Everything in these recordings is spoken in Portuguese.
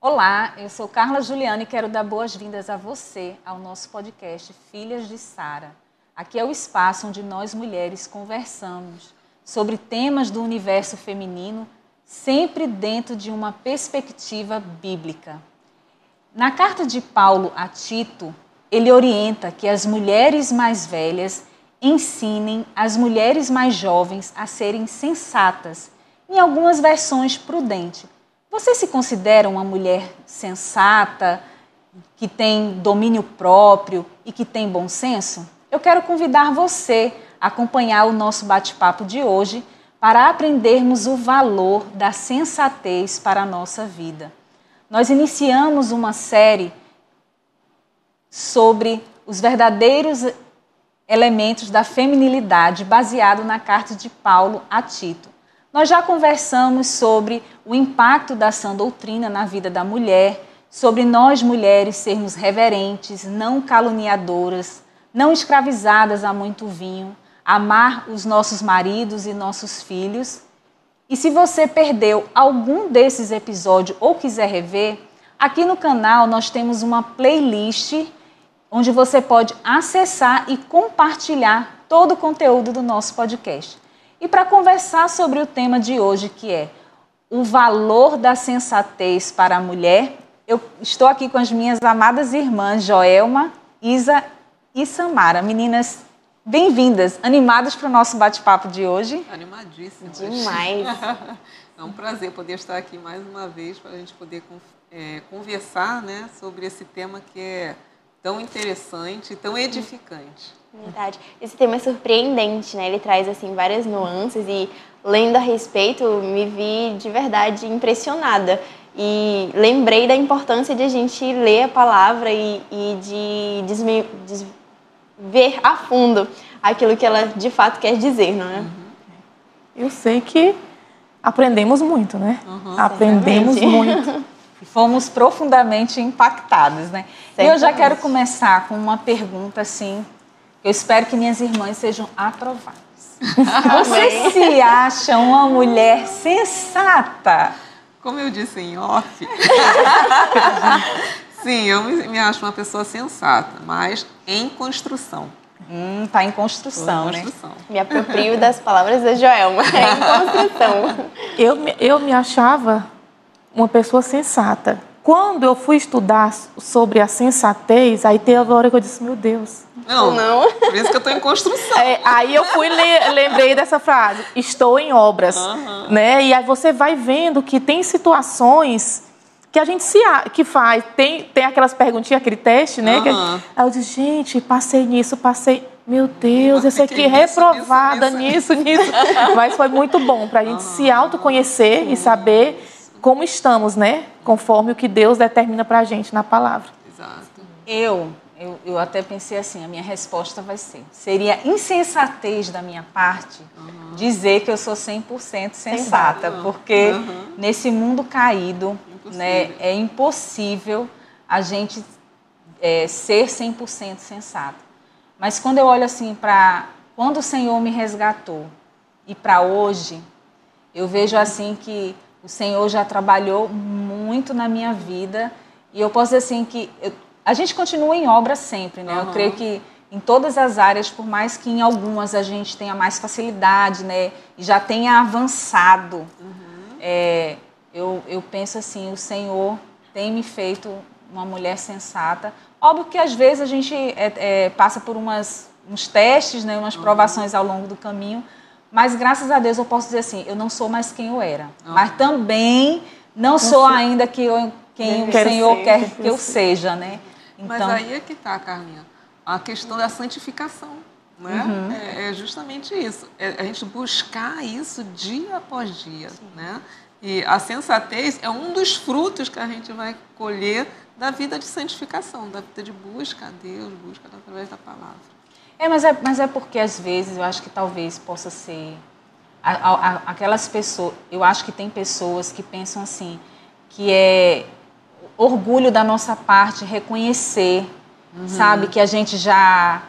Olá, eu sou Carla Juliana e quero dar boas-vindas a você ao nosso podcast Filhas de Sara. Aqui é o espaço onde nós mulheres conversamos sobre temas do universo feminino, sempre dentro de uma perspectiva bíblica. Na carta de Paulo a Tito, ele orienta que as mulheres mais velhas ensinem as mulheres mais jovens a serem sensatas, em algumas versões prudente. Você se considera uma mulher sensata, que tem domínio próprio e que tem bom senso? Eu quero convidar você a acompanhar o nosso bate-papo de hoje para aprendermos o valor da sensatez para a nossa vida. Nós iniciamos uma série sobre os verdadeiros elementos da feminilidade baseado na carta de Paulo a Tito. Nós já conversamos sobre o impacto da sã doutrina na vida da mulher, sobre nós mulheres sermos reverentes, não caluniadoras, não escravizadas a muito vinho, amar os nossos maridos e nossos filhos. E se você perdeu algum desses episódios ou quiser rever, aqui no canal nós temos uma playlist onde você pode acessar e compartilhar todo o conteúdo do nosso podcast. E para conversar sobre o tema de hoje, que é o valor da sensatez para a mulher, eu estou aqui com as minhas amadas irmãs Joelma, Isa e Samara. Meninas, bem-vindas, animadas para o nosso bate-papo de hoje? Animadíssimas. Demais. É um prazer poder estar aqui mais uma vez para a gente poder conversar, né, sobre esse tema que é tão interessante e tão edificante. Verdade. Esse tema é surpreendente, né? Ele traz assim várias nuances e lendo a respeito me vi de verdade impressionada e lembrei da importância de a gente ler a palavra e de ver a fundo aquilo que ela de fato quer dizer, não é? Eu sei que aprendemos muito, né? Aprendemos muito. Fomos profundamente impactadas, né? E eu já quero começar com uma pergunta assim, eu espero que minhas irmãs sejam aprovadas. Você se acha uma mulher sensata? Como eu disse em off, sim, eu me acho uma pessoa sensata, mas em construção. Tá em construção, né? Me aproprio das palavras da Joelma. Em construção. Eu me achava uma pessoa sensata. Quando eu fui estudar sobre a sensatez, aí teve a hora que eu disse, meu Deus. Não. Por isso que eu estou em construção. Aí eu lembrei dessa frase, estou em obras. Né? E aí você vai vendo que tem situações que a gente que faz. Tem aquelas perguntinhas, aquele teste, né? Aí eu disse, gente, passei nisso, meu Deus, esse aqui é reprovada nisso. Mas foi muito bom para a gente se autoconhecer e saber como estamos, né? Conforme o que Deus determina para a gente na palavra. Exato. Eu até pensei assim, a minha resposta seria insensatez da minha parte dizer que eu sou 100% sensata, porque nesse mundo caído, né, é impossível a gente ser 100% sensata. Mas quando eu olho assim quando o Senhor me resgatou e para hoje, eu vejo assim que o Senhor já trabalhou muito na minha vida e eu posso dizer assim que a gente continua em obra sempre, né? Eu creio que em todas as áreas, por mais que em algumas a gente tenha mais facilidade, né? E já tenha avançado, eu penso assim, o Senhor tem me feito uma mulher sensata. Óbvio que às vezes a gente passa por uns testes, né? Umas provações ao longo do caminho, mas graças a Deus eu posso dizer assim, eu não sou mais quem eu era, mas também não sou ainda quem o Senhor quer que eu seja, né? Então, mas aí é que está, Carlinha, a questão da santificação, né? É justamente isso, a gente buscar isso dia após dia, né? E a sensatez é um dos frutos que a gente vai colher da vida de santificação, da vida de busca a Deus, busca através da palavra. Mas é porque, às vezes, eu acho que talvez possa ser aquelas pessoas... Eu acho que tem pessoas que pensam assim, que é orgulho da nossa parte reconhecer, sabe? Que a gente já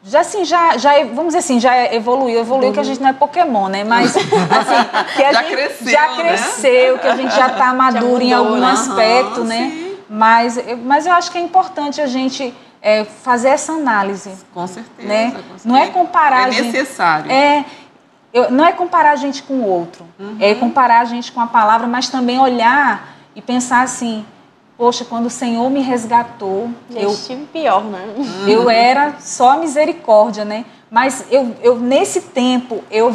vamos dizer assim, já evoluiu que a gente não é Pokémon, né? Mas, assim, que a já gente cresceu, já cresceu, que a gente já está maduro mudou, em algum né? aspecto, né? Sim. Mas eu acho que é importante a gente fazer essa análise. Com certeza. Né? Com certeza. Não é comparar É necessário. Não é comparar a gente com o outro, é comparar a gente com a palavra, mas também olhar e pensar assim, poxa, quando o Senhor me resgatou, Eu estive pior, né? eu era só misericórdia, né? Mas eu nesse tempo eu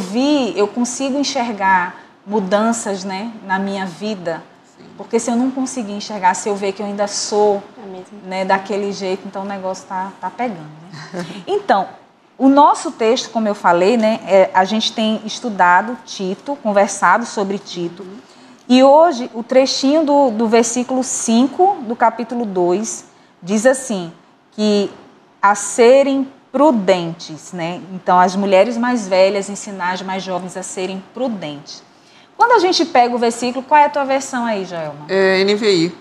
consigo enxergar mudanças, né, na minha vida. Sim. Porque se eu não conseguir enxergar, se eu ver que eu ainda sou, né, daquele jeito, então o negócio tá pegando, né? Então, o nosso texto, como eu falei, né, a gente tem estudado Tito, conversado sobre Tito. E hoje, o trechinho do versículo 5 do capítulo 2 diz assim, que a serem prudentes, né? Então, as mulheres mais velhas ensinar as mais jovens a serem prudentes. Quando a gente pega o versículo, qual é a tua versão aí, Joelma? NVI.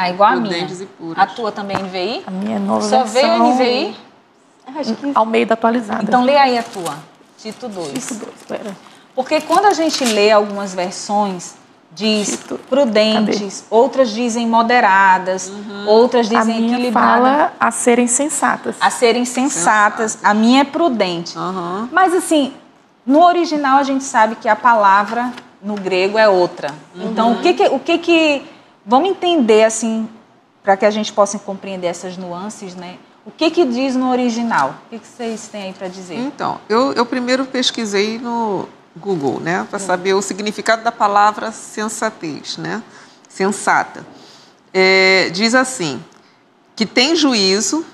Igual a minha. Prudentes e puras. A tua também é NVI? A minha nova Só versão... veio NVI? Acho que Almeida atualizada. Então, lê aí a tua, Tito 2. Tito 2, espera. Porque quando a gente lê algumas versões, diz Tito. prudentes, outras dizem moderadas, outras A dizem minha equilibradas. fala a serem sensatas. A serem sensatas. A minha é prudente. Uhum. Mas, assim, no original a gente sabe que a palavra no grego é outra. Então, o que vamos entender, assim, para que a gente possa compreender essas nuances, né? O que diz no original? O que vocês têm aí para dizer? Então, eu primeiro pesquisei no Google, né, para saber o significado da palavra sensatez, né? Sensata. Diz assim, que tem juízo,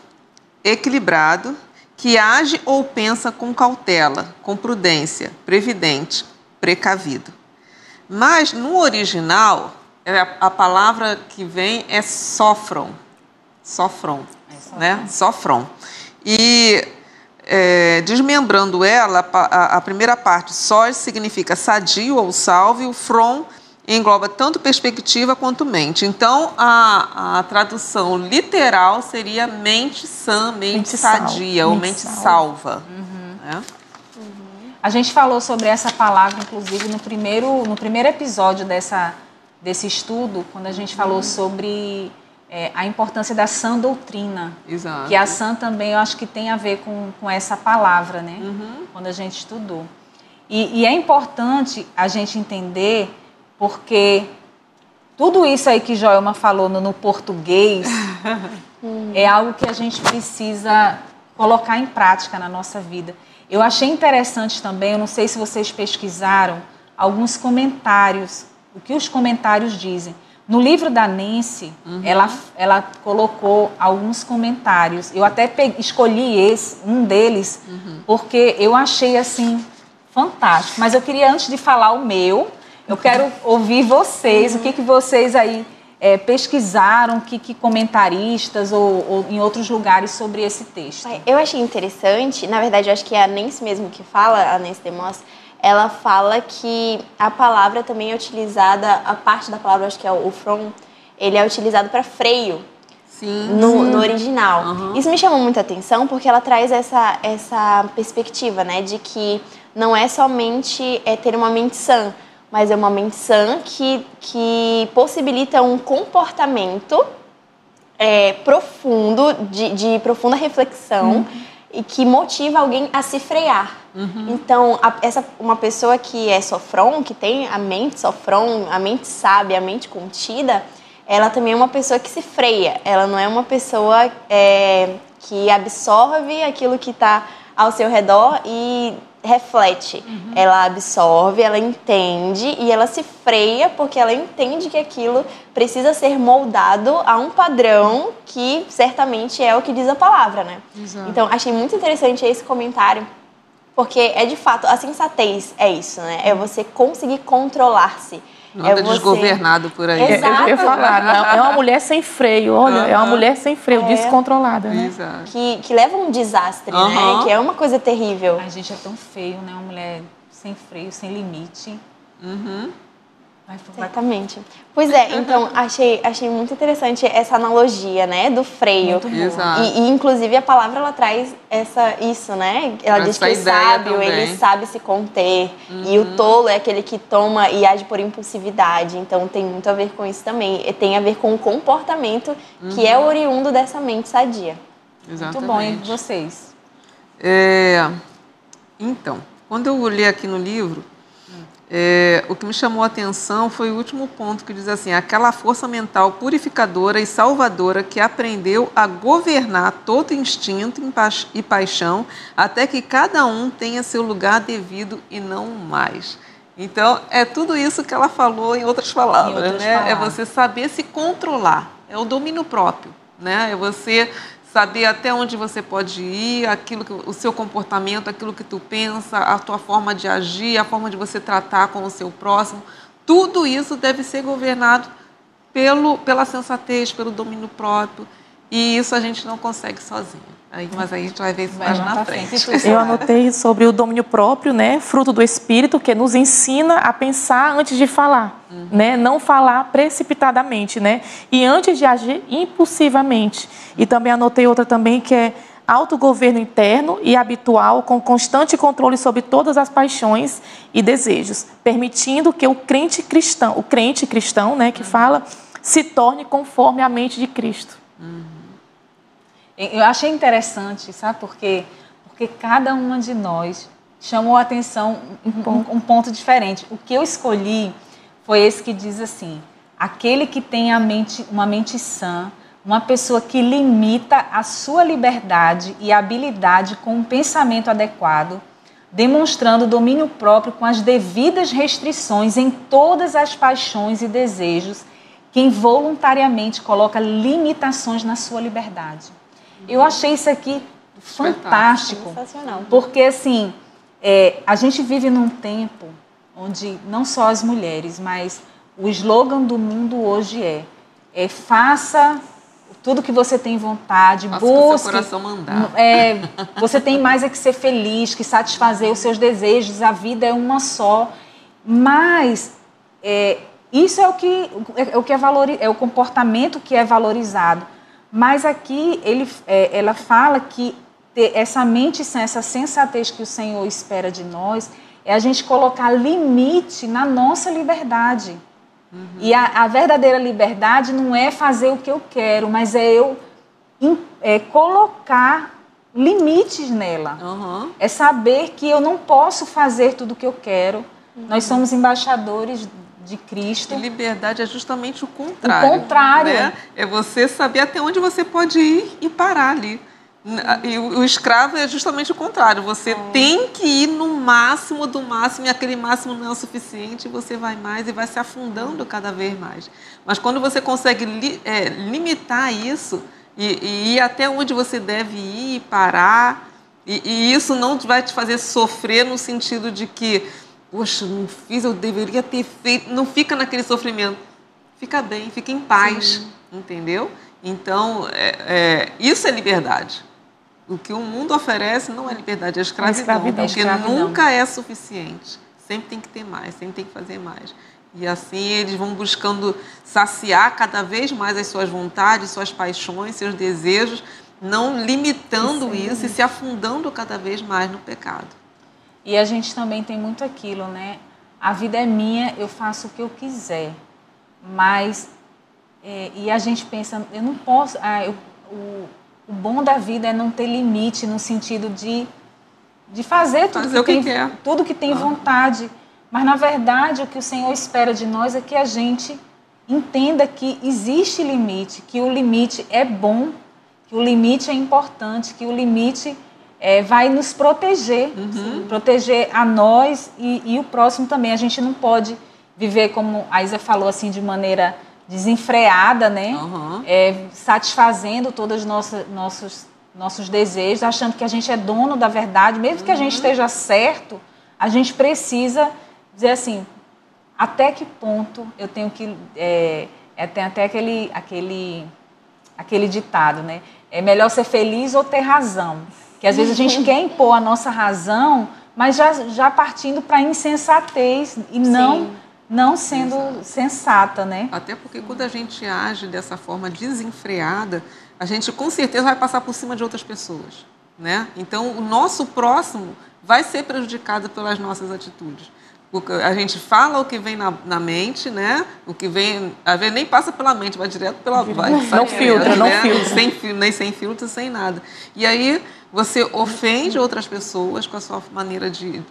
equilibrado, que age ou pensa com cautela, com prudência, previdente, precavido. Mas no original, a palavra que vem é sofron. Sofron, né? Sofron. E desmembrando ela, a primeira parte, sós significa sadio ou salve, o fron engloba tanto perspectiva quanto mente. Então, a tradução literal seria mente sã, mente sadia, ou mente salva. Né? A gente falou sobre essa palavra, inclusive, no primeiro episódio desse estudo, quando a gente falou sobre a importância da sã doutrina. Exato. Que a sã também, eu acho que tem a ver com essa palavra, né? Quando a gente estudou. E é importante a gente entender, porque tudo isso aí que Joelma falou no português é algo que a gente precisa colocar em prática na nossa vida. Eu achei interessante também, eu não sei se vocês pesquisaram, alguns comentários, o que os comentários dizem. No livro da Nancy, ela colocou alguns comentários. Eu até escolhi um deles, porque eu achei assim fantástico. Mas eu queria, antes de falar o meu, eu quero ouvir vocês, o que vocês aí pesquisaram, que comentaristas ou em outros lugares sobre esse texto. Eu achei interessante, na verdade eu acho que é a Nancy mesmo que fala, a Nancy DeMoss, ela fala que a palavra também é utilizada, a parte da palavra, acho que é o from, ele é utilizado para freio. Sim. No original. Isso me chamou muita atenção porque ela traz essa perspectiva, né, de que não é somente ter uma mente sã, mas é uma mente sã que possibilita um comportamento profundo, de profunda reflexão, e que motiva alguém a se frear. Então, uma pessoa que é sofrão, que tem a mente sofrão, a mente sábia, a mente contida, ela também é uma pessoa que se freia. Ela não é uma pessoa que absorve aquilo que está ao seu redor e reflete. Ela absorve, ela entende e ela se freia porque ela entende que aquilo precisa ser moldado a um padrão que certamente é o que diz a palavra, né? Exato. Então, achei muito interessante esse comentário, porque de fato, a sensatez é isso, né? É você conseguir controlar-se. Não anda desgovernado por aí. Exato. Eu ia falar, não, é uma mulher sem freio, olha, é uma mulher sem freio, descontrolada, né? Exato. Que leva um desastre, né? Que é uma coisa terrível. Ai, gente, é tão feio, né? Uma mulher sem freio, sem limite. Exatamente. Pois é, então achei muito interessante essa analogia, né, do freio. Exato. E inclusive a palavra ela traz isso, né? Ela diz que o sábio, ele sabe se conter, e o tolo é aquele que toma e age por impulsividade. Então tem muito a ver com isso também. E tem a ver com o comportamento que é oriundo dessa mente sadia. Exatamente. Muito bom, e vocês? Então, quando eu olhei aqui no livro, o que me chamou a atenção foi o último ponto, que diz assim: aquela força mental purificadora e salvadora que aprendeu a governar todo instinto e paixão, até que cada um tenha seu lugar devido e não mais. Então, é tudo isso que ela falou em outras palavras, né? É você saber se controlar, é o domínio próprio, né? É você saber até onde você pode ir, o seu comportamento, aquilo que tu pensa, a tua forma de agir, a forma de você tratar com o seu próximo. Tudo isso deve ser governado pela sensatez, pelo domínio próprio. E isso a gente não consegue sozinho. Mas aí a gente vai ver isso mais na frente. Eu anotei sobre o domínio próprio, né? Fruto do Espírito, que nos ensina a pensar antes de falar, né? Não falar precipitadamente, né? E antes de agir impulsivamente. E também anotei outra também, que é autogoverno interno e habitual, com constante controle sobre todas as paixões e desejos, permitindo que o crente cristão, né, que fala, se torne conforme a mente de Cristo. Eu achei interessante, sabe por quê? Porque cada uma de nós chamou a atenção um ponto diferente. O que eu escolhi foi esse que diz assim: aquele que tem uma mente sã, uma pessoa que limita a sua liberdade e habilidade com um pensamento adequado, demonstrando domínio próprio com as devidas restrições em todas as paixões e desejos, quem voluntariamente coloca limitações na sua liberdade. Eu achei isso aqui fantástico, porque assim, a gente vive num tempo onde não só as mulheres, mas o slogan do mundo hoje é faça tudo que você tem vontade, faça busque, o que seu coração mandar. Você tem mais que ser feliz, que satisfazer os seus desejos, a vida é uma só, mas isso é o que é o comportamento que é valorizado. Mas aqui ela fala que essa mente, essa sensatez que o Senhor espera de nós, é a gente colocar limite na nossa liberdade. E a verdadeira liberdade não é fazer o que eu quero, mas é eu colocar limites nela. É saber que eu não posso fazer tudo o que eu quero. Nós somos embaixadores de Cristo. E liberdade é justamente o contrário. O contrário. Né? É você saber até onde você pode ir e parar ali. E o escravo é justamente o contrário. Você tem que ir no máximo do máximo, e aquele máximo não é o suficiente, você vai mais e vai se afundando cada vez mais. Mas quando você consegue limitar isso e ir até onde você deve ir e parar, e isso não vai te fazer sofrer no sentido de que poxa, não fiz, eu deveria ter feito. Não fica naquele sofrimento. Fica bem, fica em paz, entendeu? Então, isso é liberdade. O que o mundo oferece não é liberdade, é escravidão. Porque nunca é suficiente. Sempre tem que ter mais, sempre tem que fazer mais. E assim eles vão buscando saciar cada vez mais as suas vontades, suas paixões, seus desejos, não limitando isso e se afundando cada vez mais no pecado. E a gente também tem muito aquilo, né? A vida é minha, eu faço o que eu quiser. Mas, e a gente pensa, eu não posso... o bom da vida é não ter limite no sentido de fazer tudo que tem vontade. Mas, na verdade, o que o Senhor espera de nós é que a gente entenda que existe limite, que o limite é bom, que o limite é importante, que o limite... vai nos proteger, proteger a nós e o próximo também. A gente não pode viver, como a Isa falou, assim, de maneira desenfreada, né? Satisfazendo todos os nossos desejos, achando que a gente é dono da verdade. Mesmo que a gente esteja certo, a gente precisa dizer assim, até que ponto eu tenho que... tem até aquele ditado, né? É melhor ser feliz ou ter razão. Que às vezes a gente quer impor a nossa razão, mas já partindo para a insensatez e não não sendo sensata, né? Até porque quando a gente age dessa forma desenfreada, a gente com certeza vai passar por cima de outras pessoas, né? Então, o nosso próximo vai ser prejudicado pelas nossas atitudes. Porque a gente fala o que vem na mente, né? O que vem, às vezes nem passa pela mente, vai direto pela... Não filtra, não filtra. Nem sem filtro, sem nada. E aí você ofende outras pessoas com a sua maneira de...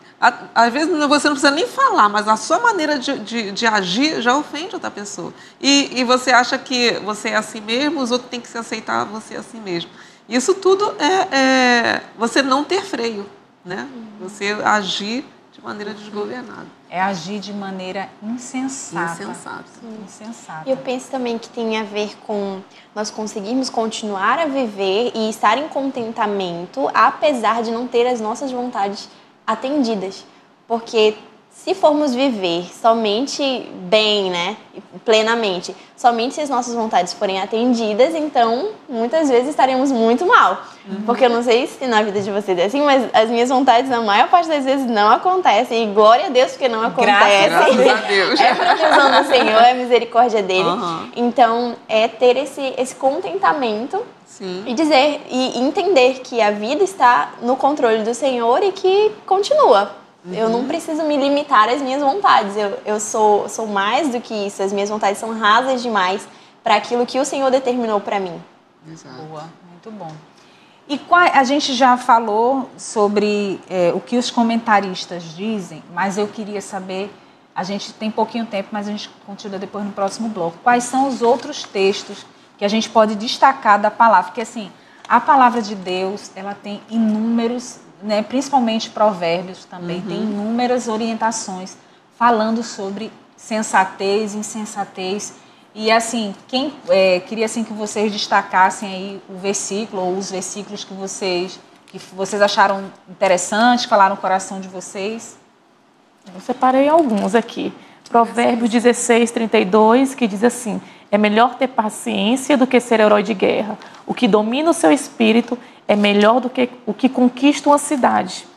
Às vezes você não precisa nem falar, mas a sua maneira de agir já ofende outra pessoa. E você acha que você é assim mesmo, os outros têm que se aceitar você assim mesmo. Isso tudo é você não ter freio, né? Você agir de maneira desgovernada. É agir de maneira insensata. Insensata. E eu penso também que tem a ver com nós conseguirmos continuar a viver e estar em contentamento, apesar de não ter as nossas vontades atendidas. Porque se formos viver somente bem, né, plenamente, somente se as nossas vontades forem atendidas, então muitas vezes estaremos muito mal. Porque eu não sei se na vida de vocês é assim, mas as minhas vontades na maior parte das vezes não acontecem. E glória a Deus porque não acontece. Graças a Deus. É provisão do Senhor, é misericórdia dele. Então, é ter esse contentamento. Sim. E dizer e entender que a vida está no controle do Senhor e que continua. Eu não preciso me limitar às minhas vontades. Eu sou mais do que isso. As minhas vontades são rasas demais para aquilo que o Senhor determinou para mim. Exato. Boa, muito bom. E a gente já falou sobre o que os comentaristas dizem, mas eu queria saber, a gente tem pouquinho tempo, mas a gente continua depois no próximo bloco. Quais são os outros textos que a gente pode destacar da palavra? Porque assim, a palavra de Deus, ela tem inúmeros, né, principalmente provérbios também, tem inúmeras orientações falando sobre sensatez, insensatez. E assim, queria assim que vocês destacassem aí o versículo ou os versículos que vocês acharam interessantes, falaram no coração de vocês. Eu separei alguns aqui. Provérbios 16, 32, que diz assim: é melhor ter paciência do que ser herói de guerra. O que domina o seu espírito é melhor do que o que conquista uma cidade.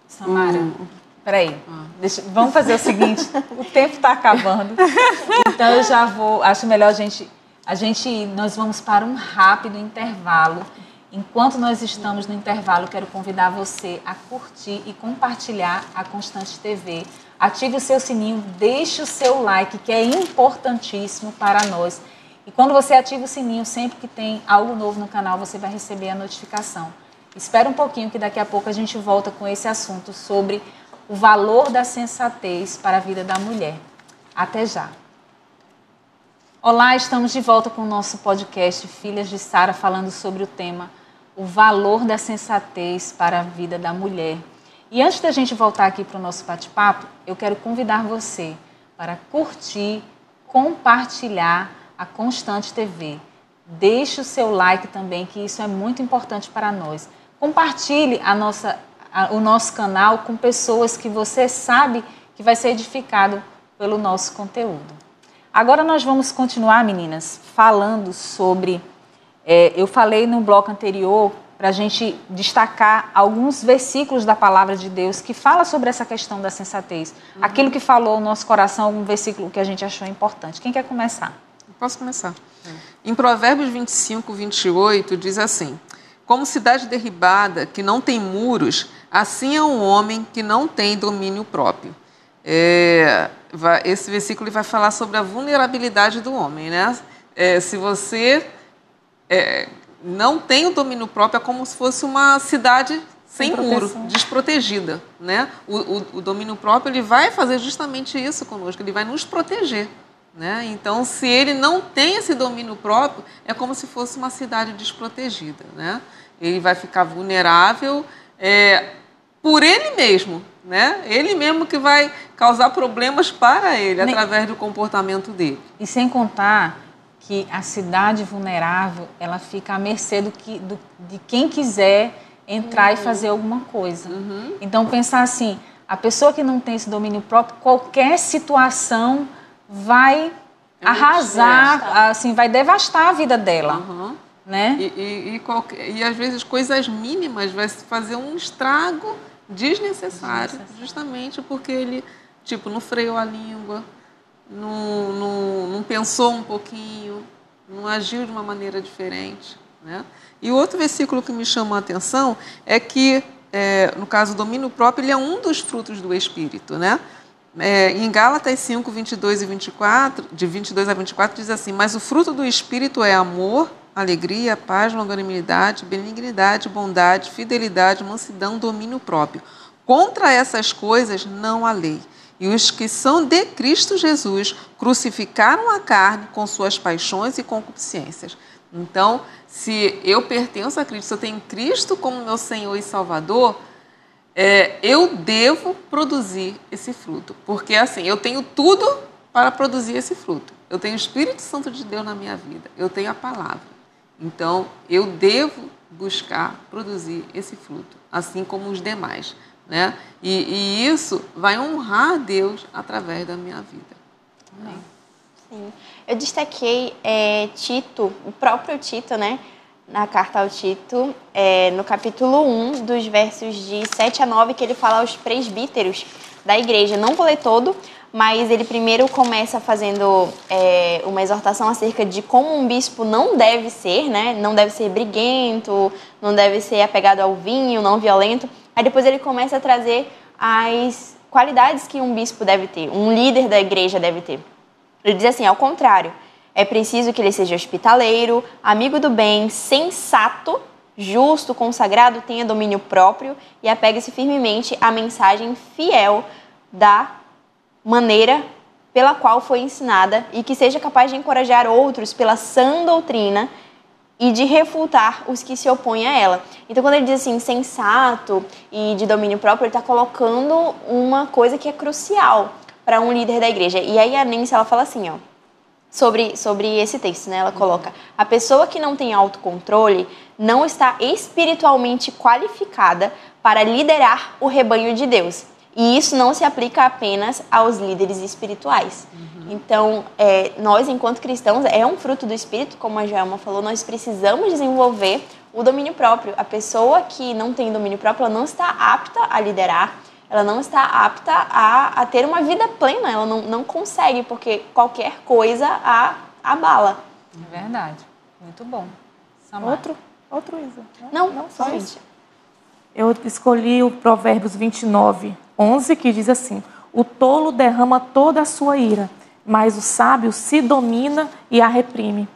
Samara, peraí. Vamos fazer o seguinte, o tempo está acabando. Então eu já acho melhor nós vamos para um rápido intervalo. Enquanto nós estamos no intervalo, quero convidar você a curtir e compartilhar a Constante TV. Ative o seu sininho, deixe o seu like, que é importantíssimo para nós. E quando você ativa o sininho, sempre que tem algo novo no canal, você vai receber a notificação. Espera um pouquinho, que daqui a pouco a gente volta com esse assunto sobre o valor da sensatez para a vida da mulher. Até já. Olá, estamos de volta com o nosso podcast Filhas de Sara, falando sobre o tema o valor da sensatez para a vida da mulher. E antes da gente voltar aqui para o nosso bate-papo, eu quero convidar você para curtir, compartilhar a Constante TV. Deixe o seu like também, que isso é muito importante para nós. Compartilhe o nosso canal com pessoas que você sabe que vai ser edificado pelo nosso conteúdo. Agora nós vamos continuar, meninas, falando sobre... eu falei no bloco anterior para a gente destacar alguns versículos da Palavra de Deus que fala sobre essa questão da sensatez. Aquilo que falou o nosso coração, algum versículo que a gente achou importante. Quem quer começar? Posso começar? Em Provérbios 25, 28, diz assim: como cidade derribada, que não tem muros, assim é um homem que não tem domínio próprio. Esse versículo vai falar sobre a vulnerabilidade do homem, né? Se você não tem o domínio próprio, é como se fosse uma cidade sem muro, desprotegida, né? O domínio próprio, ele vai fazer justamente isso conosco, ele vai nos proteger. Né? Então, se ele não tem esse domínio próprio, é como se fosse uma cidade desprotegida. Né? Ele vai ficar vulnerável por ele mesmo. Né? Ele mesmo que vai causar problemas para ele, através do comportamento dele. E sem contar que a cidade vulnerável, ela fica à mercê de quem quiser entrar e fazer alguma coisa. Então, pensar assim, a pessoa que não tem esse domínio próprio, qualquer situação vai arrasar, assim, vai devastar a vida dela. Né? E às vezes coisas mínimas vai fazer um estrago desnecessário, justamente porque ele Tipo, não freou a língua, não pensou um pouquinho, não agiu de uma maneira diferente, né? E o outro versículo que me chamou a atenção é que, no caso, o domínio próprio, ele é um dos frutos do Espírito, né? Em Gálatas 5, 22 e 24, de 22 a 24, diz assim: mas o fruto do Espírito é amor, alegria, paz, longanimidade, benignidade, bondade, fidelidade, mansidão, domínio próprio. Contra essas coisas não há lei. E os que são de Cristo Jesus crucificaram a carne com suas paixões e concupiscências. Então, se eu pertenço a Cristo, se eu tenho Cristo como meu Senhor e Salvador, eu devo produzir esse fruto. Porque, assim, eu tenho tudo para produzir esse fruto. Eu tenho o Espírito Santo de Deus na minha vida. Eu tenho a palavra. Então, eu devo buscar produzir esse fruto, assim como os demais, né? E isso vai honrar a Deus através da minha vida. Amém. Sim. Eu destaquei Tito, o próprio Tito, né? Na carta ao Tito, no capítulo 1, dos versos de 7 a 9, que ele fala aos presbíteros da igreja. Não vou ler todo, mas ele primeiro começa fazendo uma exortação acerca de como um bispo não deve ser, né? Não deve ser briguento, não deve ser apegado ao vinho, não violento. Aí depois ele começa a trazer as qualidades que um bispo deve ter, um líder da igreja deve ter. Ele diz assim, ao contrário, é preciso que ele seja hospitaleiro, amigo do bem, sensato, justo, consagrado, tenha domínio próprio e apegue-se firmemente à mensagem fiel da maneira pela qual foi ensinada e que seja capaz de encorajar outros pela sã doutrina e de refutar os que se opõem a ela. Então, quando ele diz assim, sensato e de domínio próprio, ele está colocando uma coisa que é crucial para um líder da igreja. E aí a Nancy, ela fala assim, ó, sobre esse texto, né? Ela coloca, a pessoa que não tem autocontrole não está espiritualmente qualificada para liderar o rebanho de Deus. E isso não se aplica apenas aos líderes espirituais. Então, nós, enquanto cristãos, é um fruto do Espírito, como a Joelma falou, nós precisamos desenvolver o domínio próprio. A pessoa que não tem domínio próprio, ela não está apta a liderar, ela não está apta a ter uma vida plena, ela não consegue, porque qualquer coisa a abala. É verdade. Muito bom. Outro Isa. Não, só isso. Eu escolhi o Provérbios 29, 11, que diz assim, o tolo derrama toda a sua ira, mas o sábio se domina e a reprime.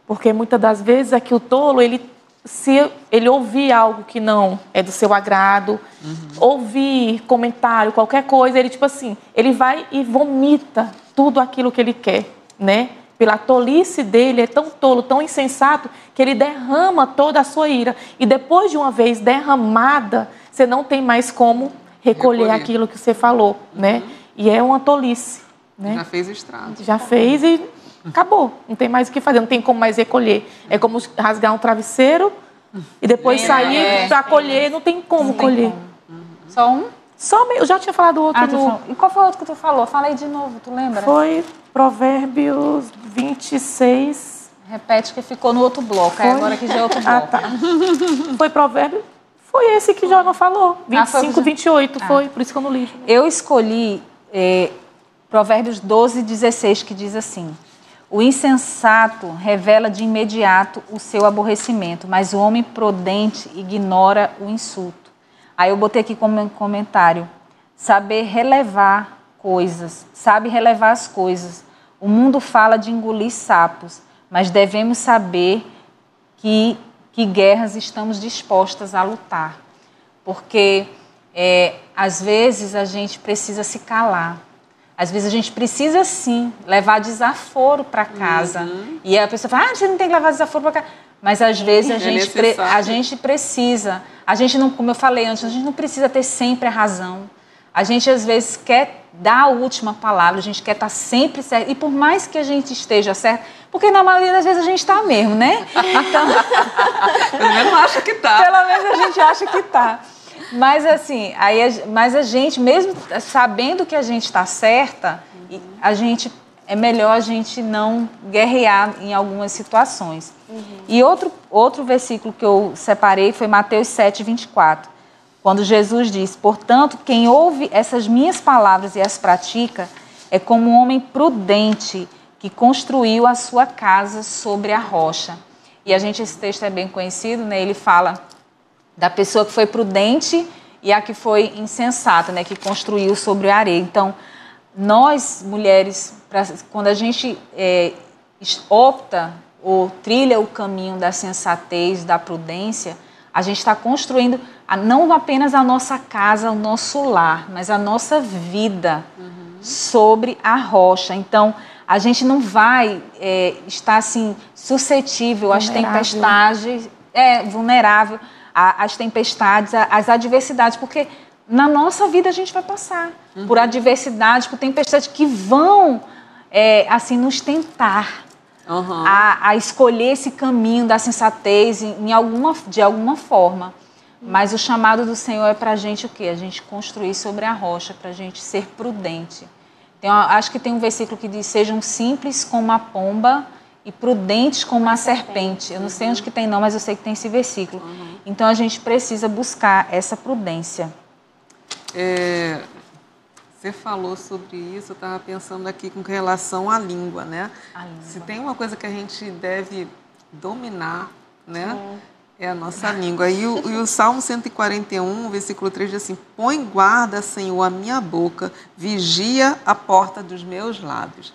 Porque muitas das vezes é que o tolo, se ele ouvir algo que não é do seu agrado, ouvir comentário, qualquer coisa, ele tipo assim, ele vai e vomita tudo aquilo que ele quer, né? Pela tolice dele, é tão tolo, tão insensato, que ele derrama toda a sua ira. E depois de uma vez derramada, você não tem mais como recolher aquilo que você falou, né? E é uma tolice, né? Já fez o estrago. Já fez e acabou. Não tem mais o que fazer, não tem como mais recolher. É como rasgar um travesseiro e depois sair para colher, não tem como colher. Só um? Eu já tinha falado outro. E qual foi o outro que tu falou? Fala aí de novo, tu lembra? Foi Provérbios 26. Repete que ficou no outro bloco, aí agora que já é outro bloco. Tá. Foi Provérbios, foi esse que Joelma falou. 25, 28, foi, por isso que eu não li. Eu escolhi Provérbios 12, 16, que diz assim, o insensato revela de imediato o seu aborrecimento, mas o homem prudente ignora o insulto. Aí eu botei aqui como comentário, sabe relevar as coisas. O mundo fala de engolir sapos, mas devemos saber que guerras estamos dispostas a lutar. Porque, às vezes, a gente precisa se calar. Às vezes, a gente precisa, sim, levar desaforo para casa. E a pessoa fala, você não tem que levar desaforo para casa. Mas, às vezes, a gente precisa. A gente não, como eu falei antes, a gente não precisa ter sempre a razão. A gente, às vezes, quer dar a última palavra, a gente quer estar sempre certo. E por mais que a gente esteja certo, porque na maioria das vezes a gente está mesmo, né? Então, pelo menos acha que está. Pelo menos a gente acha que está. Mas, assim, mas a gente, mesmo sabendo que a gente está certa, é melhor a gente não guerrear em algumas situações. E outro versículo que eu separei foi Mateus 7, 24. quando Jesus diz: portanto, quem ouve essas minhas palavras e as pratica é como um homem prudente que construiu a sua casa sobre a rocha. E esse texto é bem conhecido, né? Ele fala da pessoa que foi prudente e a que foi insensata, né? Que construiu sobre a areia. Então, nós, mulheres, quando a gente opta ou trilha o caminho da sensatez, da prudência, a gente está construindo não apenas a nossa casa, o nosso lar, mas a nossa vida sobre a rocha. Então, a gente não vai estar assim, suscetível às tempestades, vulnerável às tempestades, às adversidades, porque na nossa vida a gente vai passar por adversidades, por tempestades que vão assim, nos tentar a escolher esse caminho da sensatez de alguma forma. Mas o chamado do Senhor é para a gente o quê? A gente construir sobre a rocha, para a gente ser prudente. Acho que tem um versículo que diz: sejam simples como a pomba e prudentes como a serpente. Eu não sei onde que tem não, mas eu sei que tem esse versículo. Então a gente precisa buscar essa prudência. Você falou sobre isso, eu estava pensando aqui com relação à língua, né? Se tem uma coisa que a gente deve dominar, né? É a nossa língua. E o Salmo 141, versículo 3 diz assim: põe guarda, Senhor, a minha boca, vigia a porta dos meus lábios.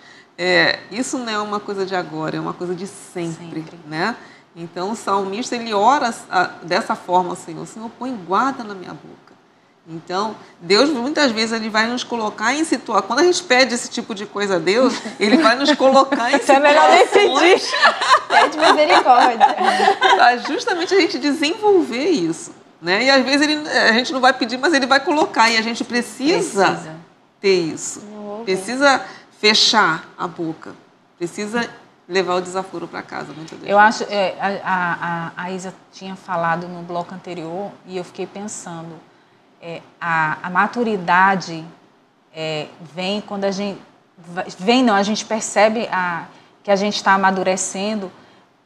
Isso não é uma coisa de agora, é uma coisa de sempre. Né? Então o salmista, ele ora dessa forma ao Senhor: Senhor, põe guarda na minha boca. Então, Deus muitas vezes ele vai nos colocar em situações. Quando a gente pede esse tipo de coisa a Deus, ele vai nos colocar em situações. É melhor nem pedir. Pede misericórdia. Para justamente a gente desenvolver isso. Né? E às vezes a gente não vai pedir, mas ele vai colocar. E a gente precisa ter isso. Precisa fechar a boca. Precisa levar o desaforo para casa, muitas vezes. Eu acho, a Isa tinha falado no bloco anterior e eu fiquei pensando. A maturidade vem quando a gente... a gente percebe que a gente está amadurecendo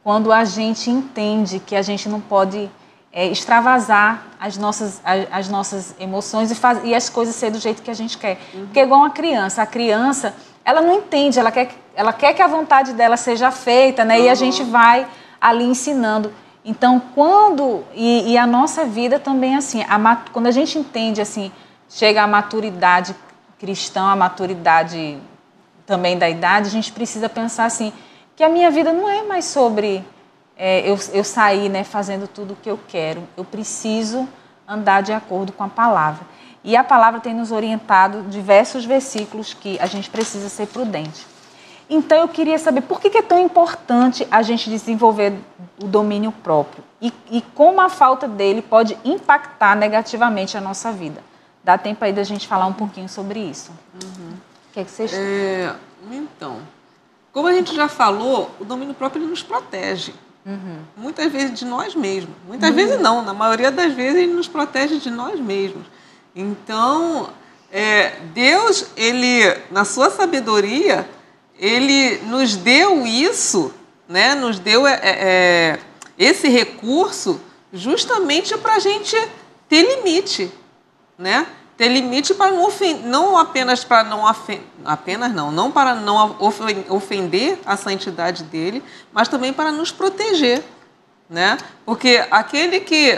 quando a gente entende que a gente não pode extravasar as nossas emoções e as coisas ser do jeito que a gente quer. Porque é igual uma criança. A criança, ela não entende, ela quer que a vontade dela seja feita, né? E a gente vai ali ensinando. Então, e a nossa vida também, assim, quando a gente entende, assim, chega a maturidade cristã, a maturidade também da idade, a gente precisa pensar, assim, que a minha vida não é mais sobre eu sair, né, fazendo tudo o que eu quero. Eu preciso andar de acordo com a palavra. E a palavra tem nos orientado diversos versículos que a gente precisa ser prudente. Então, eu queria saber por que é tão importante a gente desenvolver o domínio próprio e como a falta dele pode impactar negativamente a nossa vida. Dá tempo aí da gente falar um pouquinho sobre isso. O que é que vocês... Então, como a gente já falou, o domínio próprio ele nos protege. Muitas vezes de nós mesmos. Muitas vezes não, na maioria das vezes ele nos protege de nós mesmos. Então, Deus, ele, na sua sabedoria... Ele nos deu isso, né? Nos deu esse recurso justamente para a gente ter limite, né? Ter limite para não apenas para não para não ofender a santidade dele, mas também para nos proteger, né? Porque aquele que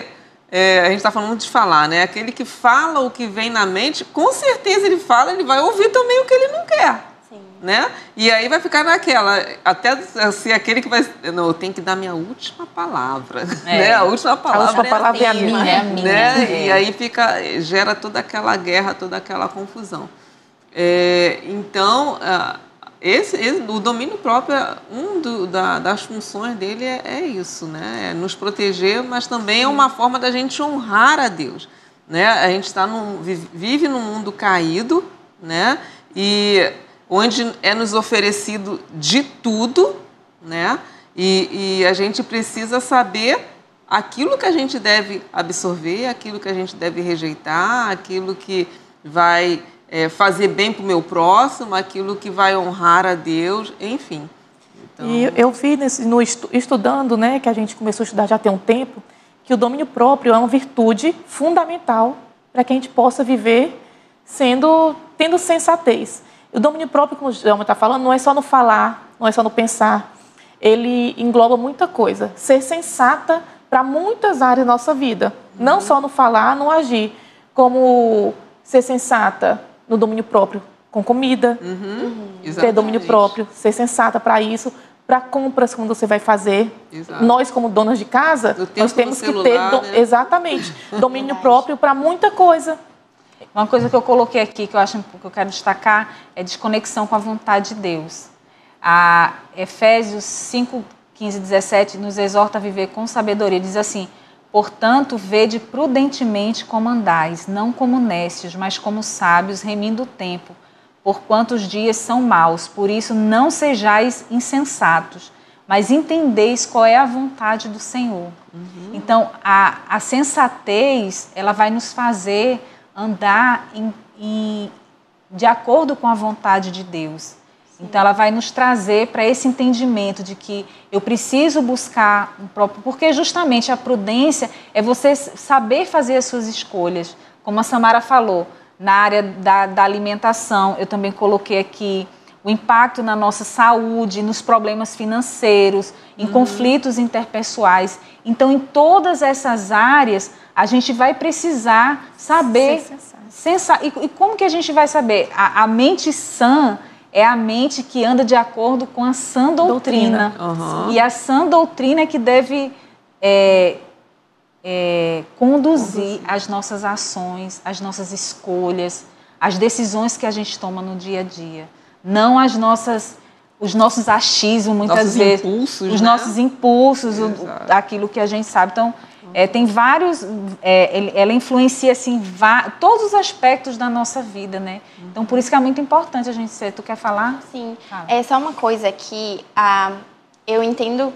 a gente está falando muito de falar, né? Aquele que fala o que vem na mente, com certeza ele vai ouvir também o que ele não quer. Né? E aí vai ficar naquela, até ser aquele que vai... Não, eu tenho que dar minha última palavra. Né? A última palavra é a minha. Né? E aí gera toda aquela guerra, toda aquela confusão. Então, o domínio próprio, das funções dele é isso, né? É nos proteger, mas também é uma forma da gente honrar a Deus. Né? A gente vive num mundo caído, né? E... onde é nos oferecido de tudo, né? E a gente precisa saber aquilo que a gente deve absorver, aquilo que a gente deve rejeitar, aquilo que vai fazer bem para o meu próximo, aquilo que vai honrar a Deus, enfim. Então... E eu vi estudando, né, que a gente começou a estudar já tem um tempo, que o domínio próprio é uma virtude fundamental para que a gente possa viver tendo sensatez. O domínio próprio, como o Djalma está falando, não é só no falar, não é só no pensar. Ele engloba muita coisa. Ser sensata para muitas áreas da nossa vida. Não só no falar, no agir. Como ser sensata no domínio próprio com comida. Ter domínio próprio, ser sensata para isso. Para compras, quando você vai fazer. Exato. Nós, como donas de casa, nós temos que ter exatamente domínio próprio para muita coisa. Uma coisa que eu coloquei aqui, que eu quero destacar, é desconexão com a vontade de Deus. A Efésios 5, 15 e 17 nos exorta a viver com sabedoria. Diz assim: portanto, vede prudentemente como andais, não como necios, mas como sábios, remindo o tempo, porquanto os dias são maus. Por isso, não sejais insensatos, mas entendeis qual é a vontade do Senhor. Então, a sensatez, ela vai nos fazer andar de acordo com a vontade de Deus. Então, ela vai nos trazer para esse entendimento de que eu preciso buscar um próprio... Porque justamente a prudência é você saber fazer as suas escolhas. Como a Samara falou, na área da alimentação, eu também coloquei aqui o impacto na nossa saúde, nos problemas financeiros, em conflitos interpessoais. Então, em todas essas áreas, a gente vai precisar saber... E como que a gente vai saber? A mente sã é a mente que anda de acordo com a sã doutrina. E a sã doutrina é que deve conduzir as nossas ações, as nossas escolhas, as decisões que a gente toma no dia a dia. Não os nossos achismos, muitas vezes. Os nossos impulsos, aquilo que a gente sabe. Então, tem vários... ela influencia, assim, todos os aspectos da nossa vida, né? Então, por isso que é muito importante a gente ser... Tu quer falar? Sim. É só uma coisa que eu entendo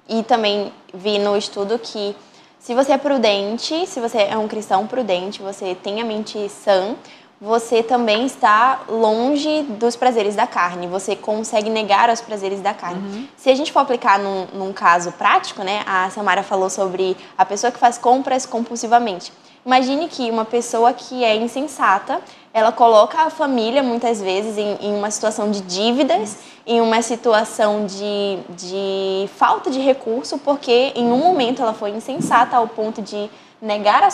e também vi no estudo que se você é prudente, se você é um cristão prudente, você tem a mente sã, você também está longe dos prazeres da carne. Você consegue negar os prazeres da carne. Se a gente for aplicar num caso prático, né? A Samara falou sobre a pessoa que faz compras compulsivamente. Imagine que uma pessoa que é insensata, ela coloca a família, muitas vezes, em uma situação de dívidas, em uma situação de falta de recurso, porque em um momento ela foi insensata ao ponto de negar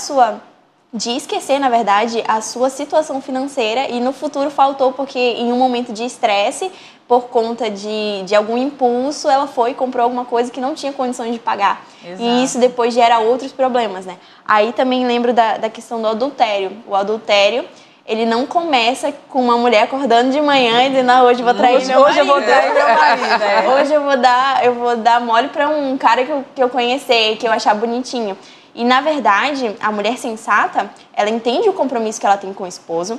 de esquecer, na verdade, a sua situação financeira e no futuro faltou porque em um momento de estresse, por conta de algum impulso, ela foi e comprou alguma coisa que não tinha condições de pagar. Exato. E isso depois gera outros problemas, né? Aí também lembro da questão do adultério. O adultério, ele não começa com uma mulher acordando de manhã e dizendo, hoje eu vou trair meu marido. Hoje eu vou trair meu marido. Hoje eu vou dar mole para um cara que eu conhecer, que eu achar bonitinho. E, na verdade, a mulher sensata, ela entende o compromisso que ela tem com o esposo,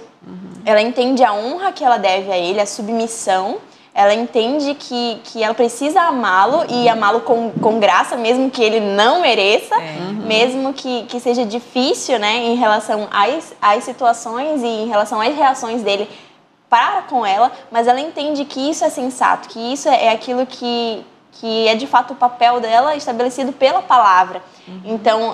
ela entende a honra que ela deve a ele, a submissão, ela entende que ela precisa amá-lo e amá-lo com graça, mesmo que ele não mereça, mesmo que seja difícil, né, em relação às situações e em relação às reações dele para com ela, mas ela entende que isso é sensato, que isso é aquilo que é de fato o papel dela estabelecido pela palavra. Então,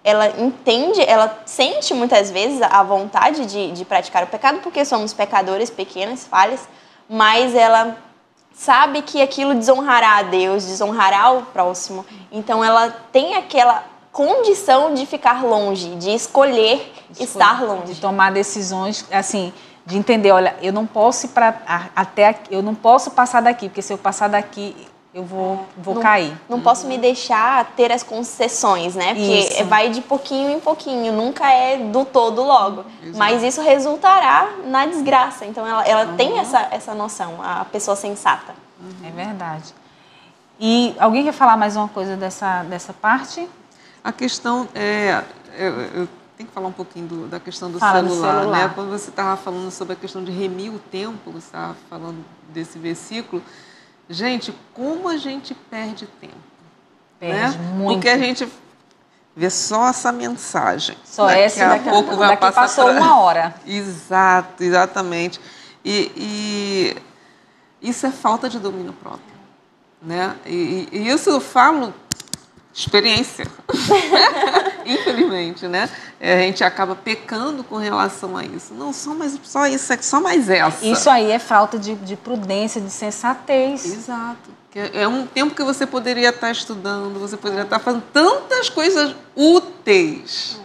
ela entende, ela sente muitas vezes a vontade de praticar o pecado, porque somos pecadores, pequenas falhas, mas ela sabe que aquilo desonrará a Deus, desonrará o próximo. Então, ela tem aquela condição de ficar longe, de escolher estar longe. De tomar decisões, assim, de entender, olha, eu não posso ir eu não posso passar daqui, porque se eu passar daqui... eu vou cair. Não posso me deixar ter as concessões, né? Porque vai de pouquinho em pouquinho, nunca é do todo logo. Exato. Mas isso resultará na desgraça. Então, ela tem essa noção, a pessoa sensata. É verdade. E alguém quer falar mais uma coisa dessa parte? A questão eu tenho que falar um pouquinho da questão do celular, né? Quando você estava falando sobre a questão de remir o tempo, você estava falando desse versículo... Gente, como a gente perde tempo. Perde muito. Porque a gente vê só essa mensagem. Só essa, daqui a pouco vai passar. Passou uma hora. Exato, exatamente. E isso é falta de domínio próprio. Né? E isso eu falo experiência. Infelizmente, né? A gente acaba pecando com relação a isso. Não, só isso, só mais essa. Isso aí é falta de prudência, de sensatez. Exato. É um tempo que você poderia estar estudando, você poderia estar fazendo tantas coisas úteis.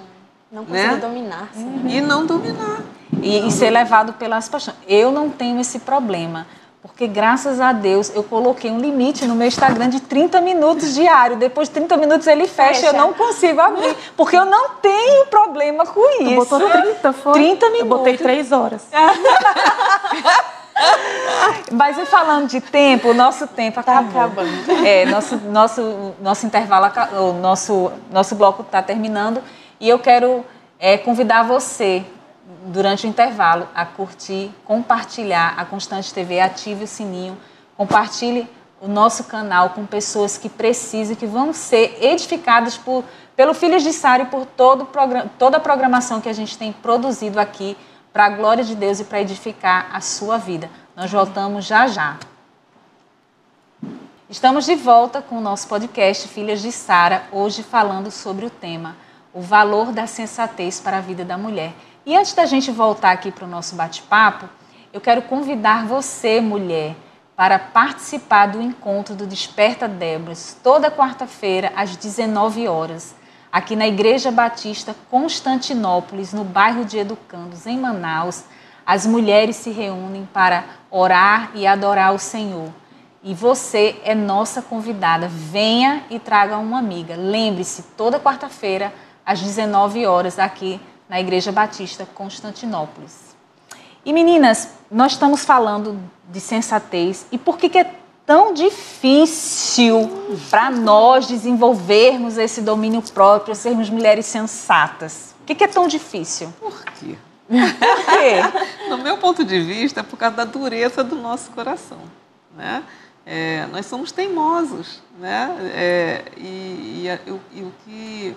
Não conseguir dominar. E não dominar. E ser levado pelas paixões. Eu não tenho esse problema. Porque, graças a Deus, eu coloquei um limite no meu Instagram de 30 minutos diário. Depois de 30 minutos ele fecha. Eu não consigo abrir. Porque eu não tenho problema com isso. Tu botou 30, foi? 30 minutos. Eu botei 3 horas. Mas e falando de tempo, o nosso tempo acabou. Tá acabando. Nosso intervalo, o nosso bloco está terminando. E eu quero convidar você, durante o intervalo, a curtir, compartilhar a Constante TV, ative o sininho, compartilhe o nosso canal com pessoas que precisam, que vão ser edificadas pelo Filhos de Sara e por toda a programação que a gente tem produzido aqui para a glória de Deus e para edificar a sua vida. Nós voltamos já já. Estamos de volta com o nosso podcast Filhas de Sara, hoje falando sobre o tema, o valor da sensatez para a vida da mulher. E antes da gente voltar aqui para o nosso bate-papo, eu quero convidar você, mulher, para participar do encontro do Desperta Déboras, toda quarta-feira, às 19 horas, aqui na Igreja Batista Constantinópolis, no bairro de Educandos, em Manaus. As mulheres se reúnem para orar e adorar o Senhor. E você é nossa convidada. Venha e traga uma amiga. Lembre-se, toda quarta-feira, às 19 horas, aqui na Igreja Batista Constantinópolis. E meninas, nós estamos falando de sensatez e por que é tão difícil para nós desenvolvermos esse domínio próprio, sermos mulheres sensatas? Por que é tão difícil? Por quê? Por quê? No meu ponto de vista, é por causa da dureza do nosso coração, né? Nós somos teimosos, né? E o que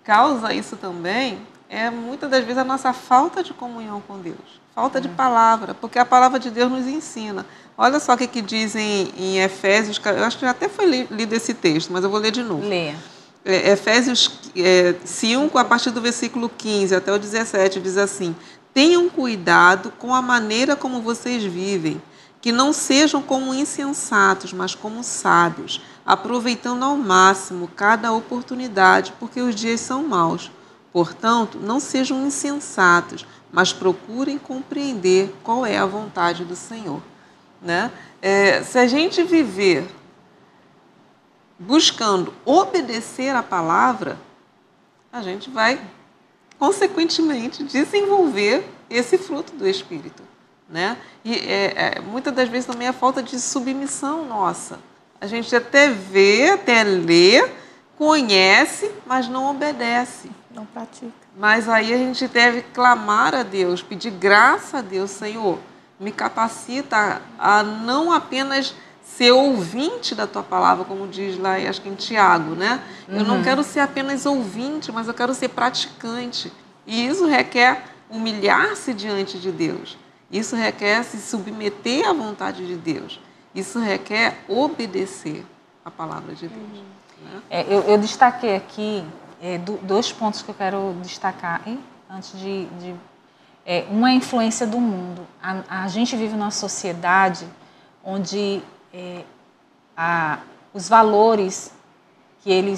causa isso também é muitas das vezes a nossa falta de comunhão com Deus, falta de palavra, porque a palavra de Deus nos ensina. Olha só o que diz em Efésios, eu acho que já até foi lido esse texto, mas eu vou ler de novo. Leia. Efésios 5, a partir do versículo 15 até o 17, diz assim: tenham cuidado com a maneira como vocês vivem, que não sejam como insensatos, mas como sábios, aproveitando ao máximo cada oportunidade, porque os dias são maus. Portanto, não sejam insensatos, mas procurem compreender qual é a vontade do Senhor. Né? Se a gente viver buscando obedecer a palavra, a gente vai, consequentemente, desenvolver esse fruto do Espírito. Né? E muitas das vezes também a falta de submissão nossa. A gente até vê, até lê, conhece, mas não obedece. Não pratica. Mas aí a gente deve clamar a Deus, pedir graça a Deus, Senhor, me capacita a não apenas ser ouvinte da tua palavra, como diz lá, acho que em Tiago, né? Eu não quero ser apenas ouvinte, mas eu quero ser praticante. E isso requer humilhar-se diante de Deus. Isso requer se submeter à vontade de Deus. Isso requer obedecer a palavra de Deus. Né? Eu destaquei aqui 2 pontos que eu quero destacar antes uma é a influência do mundo. A gente vive numa sociedade onde os valores que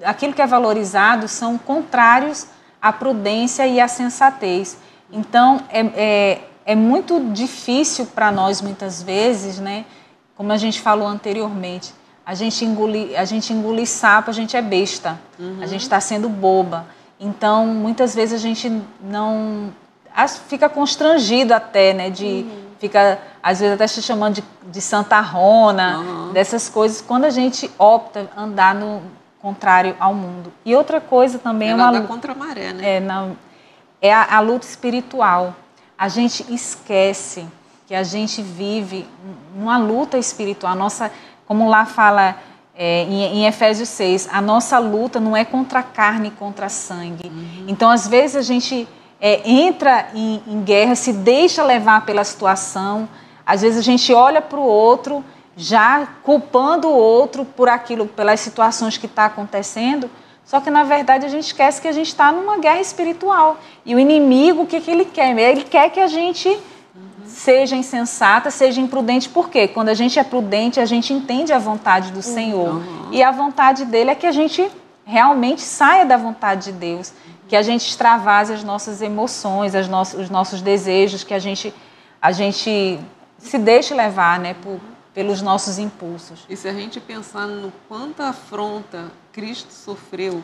aquilo que é valorizado são contrários à prudência e à sensatez. Então, é muito difícil para nós, muitas vezes, né? Como a gente falou anteriormente, a gente engole sapo, a gente é besta, a gente está sendo boba. Então, muitas vezes a gente não... Fica constrangido até, né? Fica, às vezes, até se chamando de santarrona, dessas coisas, quando a gente opta andar no contrário ao mundo. E outra coisa também é uma... Ela dá contra a maré, né? É a luta espiritual. A gente esquece que a gente vive uma luta espiritual. Como lá fala em Efésios 6, a nossa luta não é contra a carne e contra sangue. Então, às vezes, a gente entra em guerra, se deixa levar pela situação. Às vezes, a gente olha para o outro já culpando o outro por aquilo, pelas situações que está acontecendo. Só que, na verdade, a gente esquece que a gente está numa guerra espiritual. E o inimigo, o que ele quer? Ele quer que a gente seja insensata, seja imprudente. Por quê? Quando a gente é prudente, a gente entende a vontade do Senhor. E a vontade dele é que a gente realmente saia da vontade de Deus, que a gente extravase as nossas emoções, os nossos desejos, que a gente se deixe levar, né, pelos nossos impulsos. E se a gente pensar no quanta afronta Cristo sofreu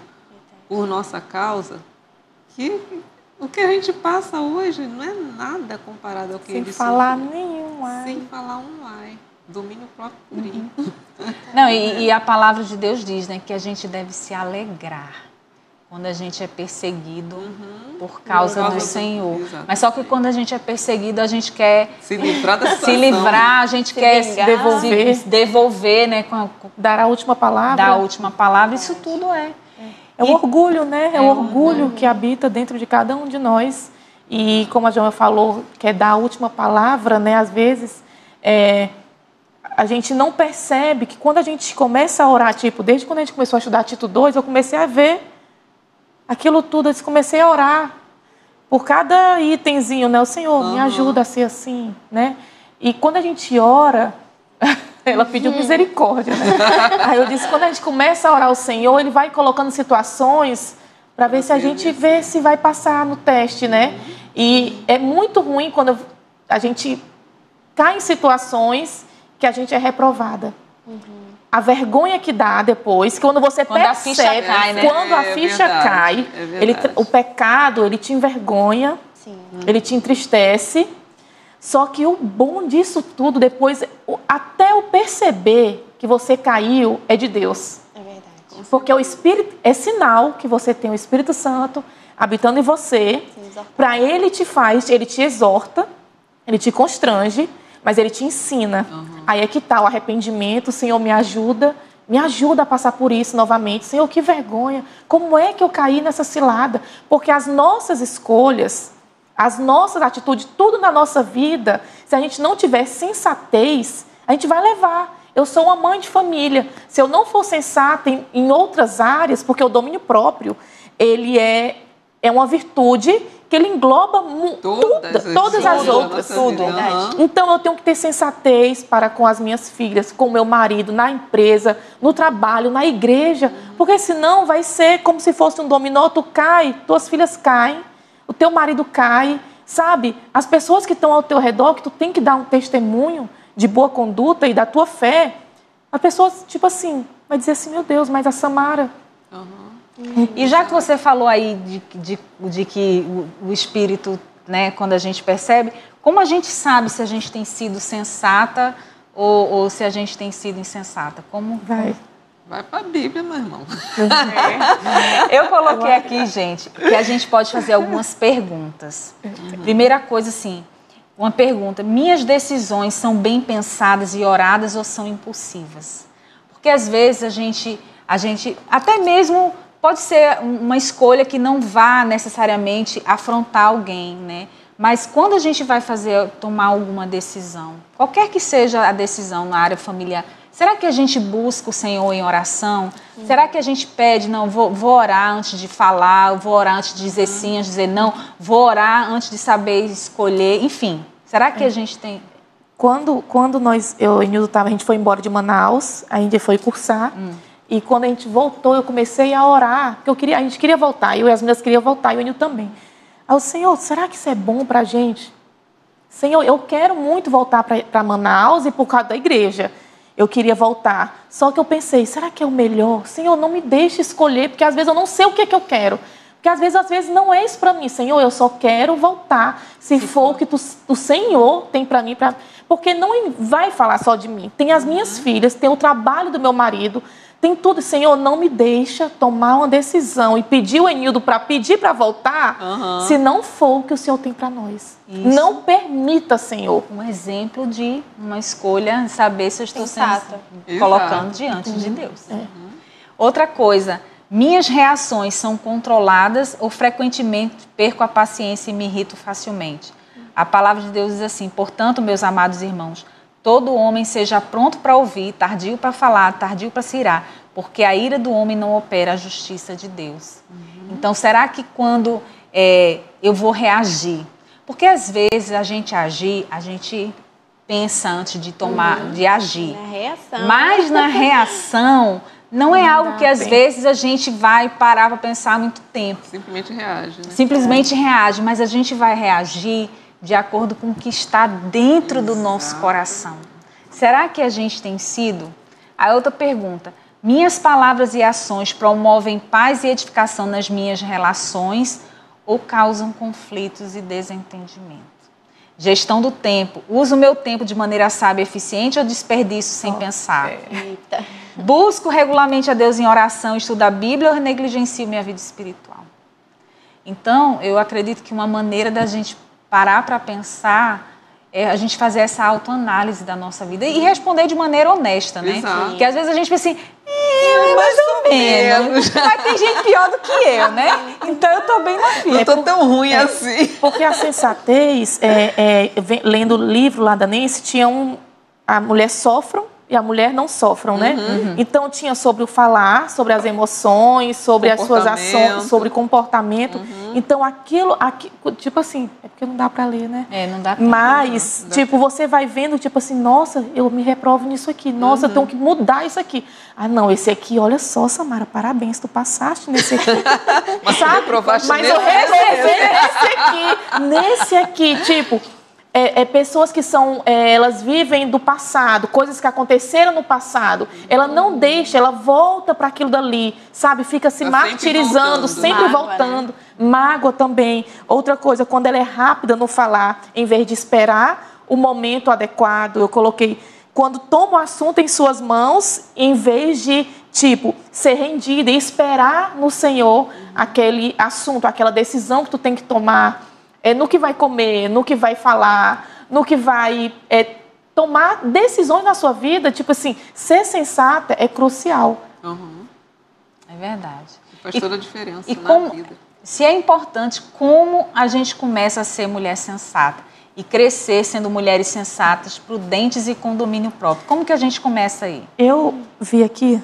por nossa causa, que o que a gente passa hoje não é nada comparado ao que ele sofreu. Sem falar nenhum ai. Sem falar um ai. Domínio próprio purinho. Não, e a palavra de Deus diz, né, que a gente deve se alegrar quando a gente é perseguido por causa do Senhor. Exatamente. Mas só que quando a gente é perseguido, a gente quer Se livrar da situação. se livrar, a gente quer devolver, né, Dar a última palavra. dar a última palavra. Isso tudo é. É o orgulho, né? É o orgulho que habita dentro de cada um de nós. E como a Joana falou, quer dar a última palavra, né? Às vezes, a gente não percebe que quando a gente começa a orar, tipo, desde quando a gente começou a estudar Tito 2, eu comecei a ver aquilo tudo, eu comecei a orar por cada itemzinho, né? O Senhor, me ajuda a ser assim, né? E quando a gente ora, ela pediu misericórdia, né? Aí eu disse, quando a gente começa a orar ao Senhor, Ele vai colocando situações para ver se a gente vê se vai passar no teste, né? E é muito ruim quando a gente cai em situações que a gente é reprovada. A vergonha que dá depois, quando você Quando percebe, a ficha cai, né? quando a ficha cai, o pecado, ele te envergonha, ele te entristece. Só que o bom disso tudo, depois, até eu perceber que você caiu, é de Deus. É verdade. Porque o Espírito é sinal que você tem o Espírito Santo habitando em você, para ele te exorta, ele te constrange, mas ele te ensina. Aí é que está o arrependimento. Senhor, me ajuda a passar por isso novamente. Senhor, que vergonha, como é que eu caí nessa cilada? Porque as nossas escolhas, as nossas atitudes, tudo na nossa vida, se a gente não tiver sensatez, a gente vai levar. Eu sou uma mãe de família. Se eu não for sensata em outras áreas, porque o domínio próprio, ele é uma virtude que ele engloba todas as outras. Tudo. Então, eu tenho que ter sensatez para com as minhas filhas, com o meu marido, na empresa, no trabalho, na igreja. Porque senão vai ser como se fosse um dominó. Tu cai, tuas filhas caem, o teu marido cai, sabe? As pessoas que estão ao teu redor, que tu tem que dar um testemunho de boa conduta e da tua fé, a pessoa, tipo assim, vai dizer assim, meu Deus, mas a Samara... E já que você falou aí de que o Espírito, né, quando a gente percebe, como a gente sabe se a gente tem sido sensata ou se a gente tem sido insensata? Como Vai para a Bíblia, meu irmão. Eu coloquei aqui, gente, que a gente pode fazer algumas perguntas. Primeira coisa, assim, uma pergunta. Minhas decisões são bem pensadas e oradas ou são impulsivas? Porque às vezes a gente até mesmo... Pode ser uma escolha que não vá necessariamente afrontar alguém, né? Mas quando a gente vai tomar alguma decisão, qualquer que seja a decisão na área familiar, será que a gente busca o Senhor em oração? Será que a gente pede, não, vou orar antes de falar, vou orar antes de dizer sim, antes de dizer não, vou orar antes de saber escolher, enfim. Será que a gente tem... Quando eu e o Nildo a gente foi embora de Manaus, a gente foi cursar... E quando a gente voltou, eu comecei a orar, porque a gente queria voltar, eu e as meninas queriam voltar, e o Enil também. Aí eu, Senhor, será que isso é bom para a gente? Senhor, eu quero muito voltar para Manaus e por causa da igreja. Eu queria voltar. Só que eu pensei, será que é o melhor? Senhor, não me deixe escolher, porque às vezes eu não sei o que é que eu quero. Porque às vezes não é isso para mim. Senhor, eu só quero voltar. Se for o que o Senhor tem para mim. Porque não vai falar só de mim. Tem as minhas filhas, tem o trabalho do meu marido, tem tudo. Senhor, não me deixa tomar uma decisão e pedir o Enildo para pedir para voltar, se não for o que o Senhor tem para nós. Isso. Não permita, Senhor. Um exemplo de uma escolha, saber se eu estou sendo colocando diante de Deus. Outra coisa, minhas reações são controladas ou frequentemente perco a paciência e me irrito facilmente. A palavra de Deus diz assim, portanto, meus amados irmãos, todo homem seja pronto para ouvir, tardio para falar, tardio para se irar, porque a ira do homem não opera a justiça de Deus. Então, será que quando eu vou reagir? Porque às vezes a gente pensa antes de de agir. Na reação. Mas na reação não é algo que às vezes a gente vai parar para pensar muito tempo. Simplesmente reage, né? Simplesmente reage, mas a gente vai reagir de acordo com o que está dentro do nosso coração. Será que a gente tem sido? A outra pergunta: minhas palavras e ações promovem paz e edificação nas minhas relações ou causam conflitos e desentendimento? Gestão do tempo. Uso o meu tempo de maneira sábia e eficiente ou desperdício sem pensar? Eita. Busco regularmente a Deus em oração, estudo a Bíblia ou negligencio minha vida espiritual? Então, eu acredito que uma maneira da gente parar para pensar é a gente fazer essa autoanálise da nossa vida e responder de maneira honesta, né? Exato. Porque às vezes a gente pensa assim, mais ou menos. Mas tem gente pior do que eu, né? Então eu tô bem na fila. Não tô tão ruim assim. Porque a sensatez, lendo o livro lá da Nancy, tinha a mulher sofram e a mulher não sofram, né? Então tinha sobre o falar, sobre as emoções, sobre as suas ações, sobre comportamento. Então aquilo, tipo assim, é porque não dá para ler, né? Não dá pra Mas, tipo, você vai vendo, tipo assim, nossa, eu me reprovo nisso aqui, nossa, eu tenho que mudar isso aqui. Ah, não, esse aqui, olha só, Samara, parabéns, tu passaste nesse aqui. Mas sabe? Mas eu reprovei nesse aqui, tipo... pessoas que são, elas vivem do passado, coisas que aconteceram no passado. Ela não deixa, ela volta para aquilo dali, sabe? Fica se martirizando, sempre voltando. Mágoa também. Outra coisa, quando ela é rápida no falar, em vez de esperar o momento adequado, eu coloquei, quando toma o assunto em suas mãos, em vez de, tipo, ser rendida e esperar no Senhor aquele assunto, aquela decisão que tu tem que tomar. No que vai comer, no que vai falar, no que vai tomar decisões na sua vida, tipo assim, ser sensata é crucial. É verdade. Faz toda a diferença na vida. Se é importante, como a gente começa a ser mulher sensata e crescer sendo mulheres sensatas, prudentes e com domínio próprio? Como que a gente começa aí? Eu vi aqui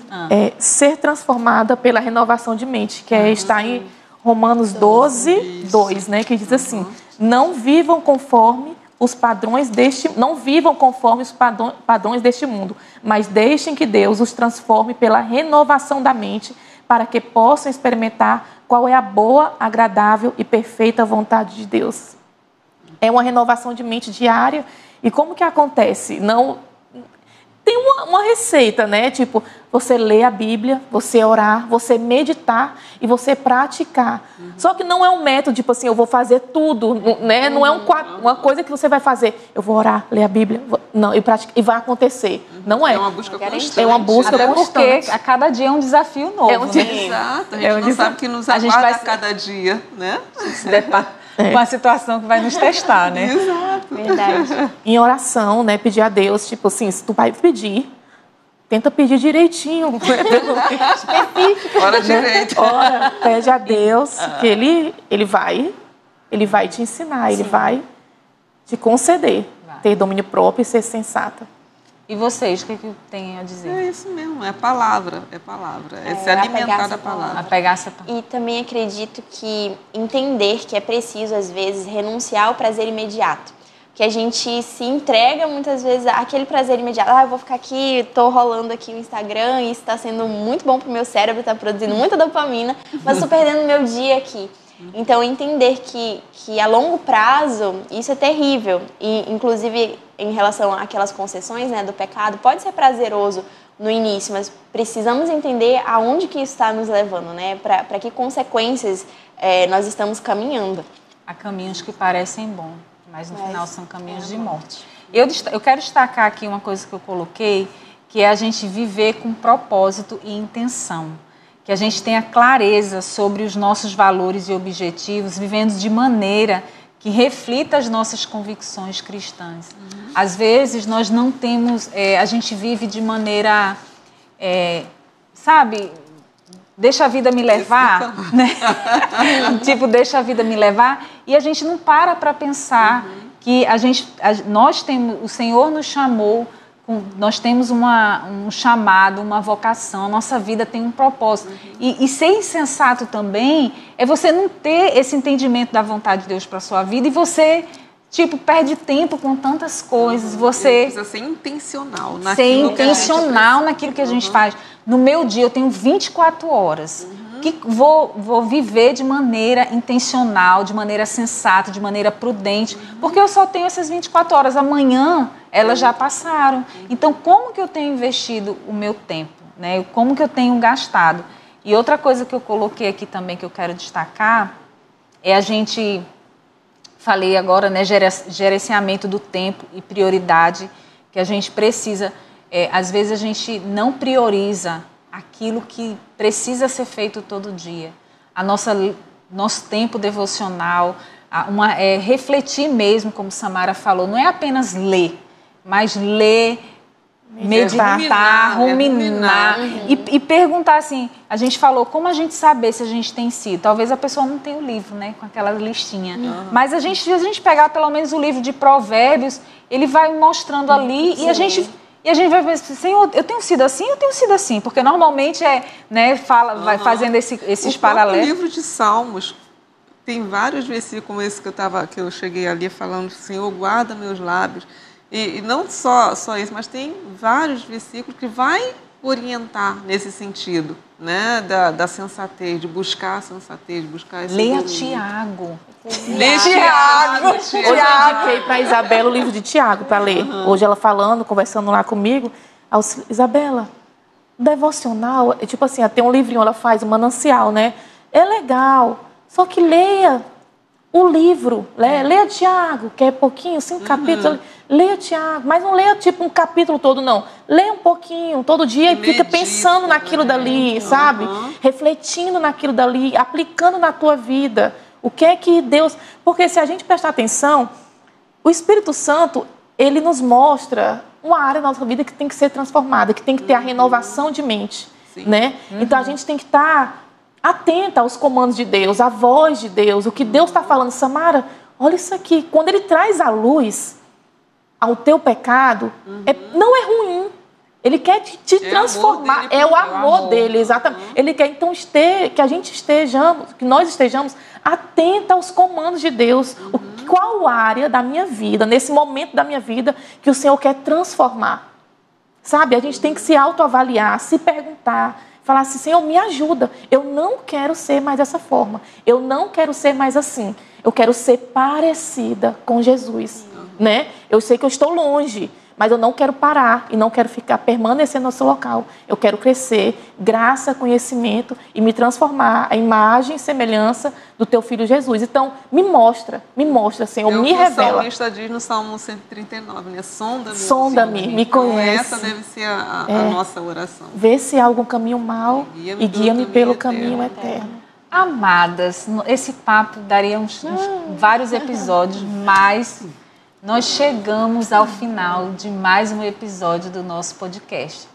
ser transformada pela renovação de mente, que está em Romanos 12, 2, né, que diz assim: não vivam conforme os padrões padrões deste mundo, mas deixem que Deus os transforme pela renovação da mente, para que possam experimentar qual é a boa, agradável e perfeita vontade de Deus. É uma renovação de mente diária. E como que acontece? Tem uma receita, né? Tipo, você lê a Bíblia, você orar, você meditar e você praticar. Só que não é um método, tipo assim, eu vou fazer tudo, né? Não é uma coisa que você vai fazer. Eu vou orar, ler a Bíblia, não, e vai acontecer. Não é. É uma busca constante. É uma busca constante. Porque a cada dia é um desafio novo, né? Exato. A gente não sabe o que nos aguarda a cada dia, né? Se depara com uma situação que vai nos testar, né? Exato. Verdade. Em oração, né? Pedir a Deus, tipo assim, se tu vai pedir, tenta pedir direitinho. Ora direito. Ora, pede a Deus que ele vai te ensinar, ele vai te conceder ter domínio próprio e ser sensata. E vocês, o que tem a dizer? É isso mesmo, é palavra. É se alimentar da palavra. Apegar essa palavra. E também acredito que entender que é preciso, às vezes, renunciar ao prazer imediato. Que a gente se entrega, muitas vezes, àquele prazer imediato. Eu vou ficar aqui, estou rolando aqui o Instagram, e isso está sendo muito bom para o meu cérebro, está produzindo muita dopamina, mas estou perdendo meu dia aqui. Então, entender que a longo prazo, isso é terrível. E, inclusive, em relação àquelas concessões, né, do pecado, pode ser prazeroso no início, mas precisamos entender aonde que isso está nos levando, né? Para que consequências nós estamos caminhando. Há caminhos que parecem bons, mas no final são caminhos de morte. Eu quero destacar aqui uma coisa que eu coloquei, que é a gente viver com propósito e intenção. Que a gente tenha clareza sobre os nossos valores e objetivos, vivendo de maneira que reflita as nossas convicções cristãs. Às vezes, nós não temos... a gente vive de maneira... sabe... Deixa a vida me levar, né? Tipo, deixa a vida me levar. E a gente não para pensar que o Senhor nos chamou, nós temos um chamado, uma vocação, a nossa vida tem um propósito. E ser insensato também é você não ter esse entendimento da vontade de Deus para a sua vida e você, perde tempo com tantas coisas. Você precisa ser intencional naquilo que a gente faz. No meu dia, eu tenho 24 horas. Que vou viver de maneira intencional, de maneira sensata, de maneira prudente, porque eu só tenho essas 24 horas. Amanhã, elas já passaram. Então, como que eu tenho investido o meu tempo? Né? Como que eu tenho gastado? E outra coisa que eu coloquei aqui também, que eu quero destacar, é falei agora, né, gerenciamento do tempo e prioridade, que a gente precisa. Às vezes, a gente não prioriza aquilo que precisa ser feito todo dia. Nosso tempo devocional, refletir mesmo, como Samara falou, não é apenas ler, mas ler, meditar, ruminar e perguntar assim, a gente falou, como a gente saber se a gente tem sido? Talvez a pessoa não tenha o livro, né, com aquela listinha, mas se a gente pegar pelo menos o livro de Provérbios, ele vai mostrando ali e a gente vai pensar, Senhor, eu tenho sido assim, porque normalmente vai fazendo esses paralelos. O livro de Salmos tem vários versículos, como esse que eu cheguei ali falando, Senhor, guarda meus lábios. E não só isso, mas tem vários versículos que vai orientar nesse sentido, né, da sensatez, de buscar a sensatez, de buscar esse Leia Tiago. Hoje eu indiquei para a Isabela o livro de Tiago para ler. Hoje ela conversando lá comigo. Isabela, devocional, tipo assim, tem um livrinho, ela faz um manancial, né? É legal, só que leia o livro, leia Tiago, que é pouquinho, 5 capítulos, leia Tiago, mas não leia um capítulo todo, não. Leia um pouquinho, todo dia, e fica pensando naquilo dali, sabe? Refletindo naquilo dali, aplicando na tua vida. O que é que Deus... Porque se a gente prestar atenção, o Espírito Santo, ele nos mostra uma área da nossa vida que tem que ser transformada, que tem que ter a renovação de mente, né? Então, a gente tem que estar atenta aos comandos de Deus, à voz de Deus, o que Deus está falando. Samara, olha isso aqui. Quando ele traz a luz ao teu pecado, não é ruim. Ele quer te transformar. É o amor dele, exatamente. Ele quer, então, que nós estejamos atentos aos comandos de Deus. Qual área da minha vida, nesse momento da minha vida, que o Senhor quer transformar? Sabe, a gente tem que se autoavaliar, se perguntar, falar assim, Senhor, me ajuda. Eu não quero ser mais dessa forma. Eu não quero ser mais assim. Eu quero ser parecida com Jesus, né? Eu sei que eu estou longe, mas eu não quero parar e não quero permanecer no nosso local. Eu quero crescer, graça, conhecimento e me transformar a imagem e semelhança do teu Filho Jesus. Então, me mostra, Senhor, me revela. O salmista diz no Salmo 139, né? Sonda-me, me conhece. Essa deve ser a nossa oração. Vê se há algum caminho mau e guia-me pelo caminho eterno. Amadas, esse papo daria vários episódios, mas... Nós chegamos ao final de mais um episódio do nosso podcast.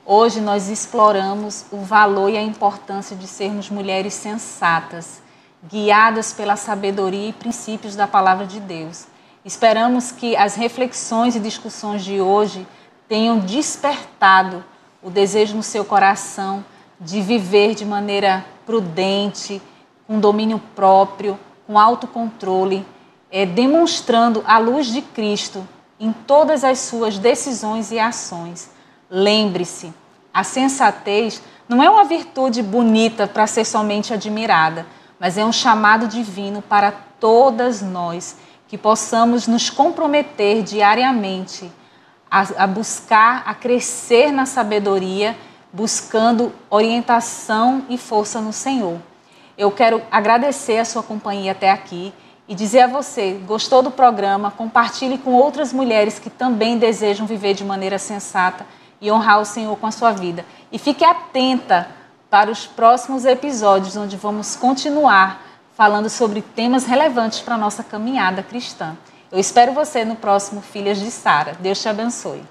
Hoje nós exploramos o valor e a importância de sermos mulheres sensatas, guiadas pela sabedoria e princípios da Palavra de Deus. Esperamos que as reflexões e discussões de hoje tenham despertado o desejo no seu coração de viver de maneira prudente, com domínio próprio, com autocontrole, demonstrando a luz de Cristo em todas as suas decisões e ações. Lembre-se, a sensatez não é uma virtude bonita para ser somente admirada, mas é um chamado divino para todas nós, que possamos nos comprometer diariamente a buscar, a crescer na sabedoria, buscando orientação e força no Senhor. Eu quero agradecer a sua companhia até aqui, e dizer a você, gostou do programa, compartilhe com outras mulheres que também desejam viver de maneira sensata e honrar o Senhor com a sua vida. E fique atenta para os próximos episódios, onde vamos continuar falando sobre temas relevantes para a nossa caminhada cristã. Eu espero você no próximo Filhas de Sara. Deus te abençoe.